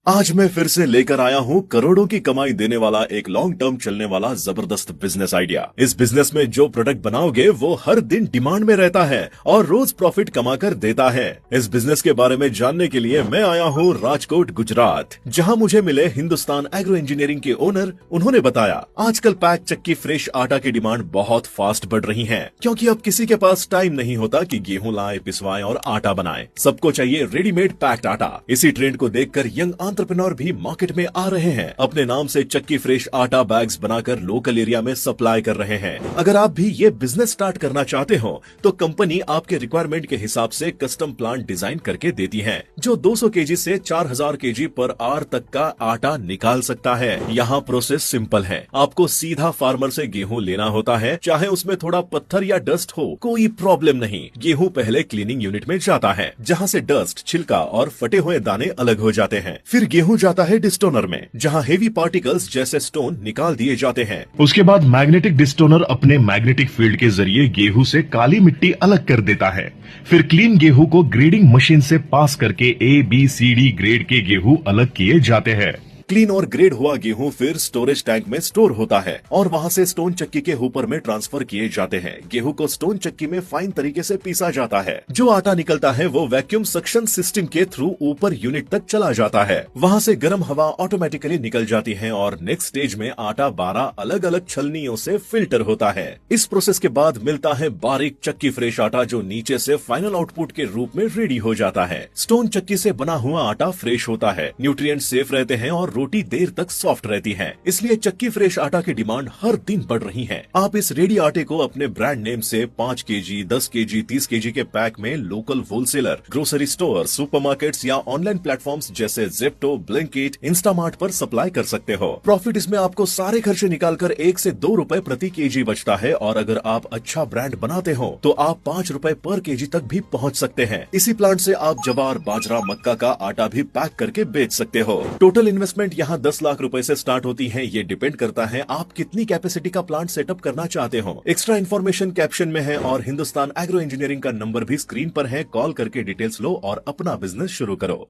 आज मैं फिर से लेकर आया हूँ करोड़ों की कमाई देने वाला एक लॉन्ग टर्म चलने वाला जबरदस्त बिजनेस आइडिया। इस बिजनेस में जो प्रोडक्ट बनाओगे वो हर दिन डिमांड में रहता है और रोज प्रॉफिट कमाकर देता है। इस बिजनेस के बारे में जानने के लिए मैं आया हूँ राजकोट गुजरात, जहाँ मुझे मिले हिंदुस्तान एग्रो इंजीनियरिंग के ओनर। उन्होंने बताया आजकल पैक चक्की फ्रेश आटा की डिमांड बहुत फास्ट बढ़ रही है, क्योंकि अब किसी के पास टाइम नहीं होता कि गेहूं लाए, पिसवाए और आटा बनाए। सबको चाहिए रेडीमेड पैक्ड आटा। इसी ट्रेंड को देखकर यंग एंटरप्रेन्योर भी मार्केट में आ रहे हैं। अपने नाम से चक्की फ्रेश आटा बैग्स बनाकर लोकल एरिया में सप्लाई कर रहे हैं। अगर आप भी ये बिजनेस स्टार्ट करना चाहते हो तो कंपनी आपके रिक्वायरमेंट के हिसाब से कस्टम प्लांट डिजाइन करके देती है, जो 200 केजी से 4000 केजी पर आवर तक का आटा निकाल सकता है। यहाँ प्रोसेस सिंपल है। आपको सीधा फार्मर से गेहूं लेना होता है, चाहे उसमें थोड़ा पत्थर या डस्ट हो, कोई प्रॉब्लम नहीं। गेहूं पहले क्लीनिंग यूनिट में जाता है, जहाँ से डस्ट, छिलका और फटे हुए दाने अलग हो जाते हैं। फिर गेहूं जाता है डिस्टोनर में, जहां हेवी पार्टिकल्स जैसे स्टोन निकाल दिए जाते हैं। उसके बाद मैग्नेटिक डिस्टोनर अपने मैग्नेटिक फील्ड के जरिए गेहूं से काली मिट्टी अलग कर देता है। फिर क्लीन गेहूं को ग्रेडिंग मशीन से पास करके ABCD ग्रेड के गेहूं अलग किए जाते हैं। क्लीन और ग्रेड हुआ गेहूं फिर स्टोरेज टैंक में स्टोर होता है और वहां से स्टोन चक्की के हुपर में ट्रांसफर किए जाते हैं। गेहूं को स्टोन चक्की में फाइन तरीके से पीसा जाता है। जो आटा निकलता है वो वैक्यूम सक्शन सिस्टम के थ्रू ऊपर यूनिट तक चला जाता है। वहां से गर्म हवा ऑटोमेटिकली निकल जाती है और नेक्स्ट स्टेज में आटा 12 अलग अलग छलनियों से फिल्टर होता है। इस प्रोसेस के बाद मिलता है बारीक चक्की फ्रेश आटा, जो नीचे से फाइनल आउटपुट के रूप में रेडी हो जाता है। स्टोन चक्की से बना हुआ आटा फ्रेश होता है, न्यूट्रिएंट सेफ रहते हैं और रोटी देर तक सॉफ्ट रहती है। इसलिए चक्की फ्रेश आटा की डिमांड हर दिन बढ़ रही है। आप इस रेडी आटे को अपने ब्रांड नेम से 5 केजी, 10 केजी, 30 केजी के पैक में local wholesaler, grocery store, supermarkets या ऑनलाइन प्लेटफॉर्म्स जैसे जेप्टो, ब्लिंकिट, इंस्टामार्ट पर सप्लाई कर सकते हो। प्रॉफिट इसमें आपको सारे खर्चे निकालकर 1 से 2 रुपए प्रति केजी बचता है और अगर आप अच्छा ब्रांड बनाते हो तो आप 5 रुपए पर केजी तक भी पहुंच सकते हैं। इसी प्लांट से आप जवार, बाजरा, मक्का का आटा भी पैक करके बेच सकते हो। टोटल इन्वेस्टमेंट यहाँ 10 लाख रुपए से स्टार्ट होती है। ये डिपेंड करता है आप कितनी कैपेसिटी का प्लांट सेटअप करना चाहते हो। एक्स्ट्रा इन्फॉर्मेशन कैप्शन में है और हिंदुस्तान एग्रो इंजीनियरिंग का नंबर भी स्क्रीन पर है। कॉल करके डिटेल्स लो और अपना बिजनेस शुरू करो।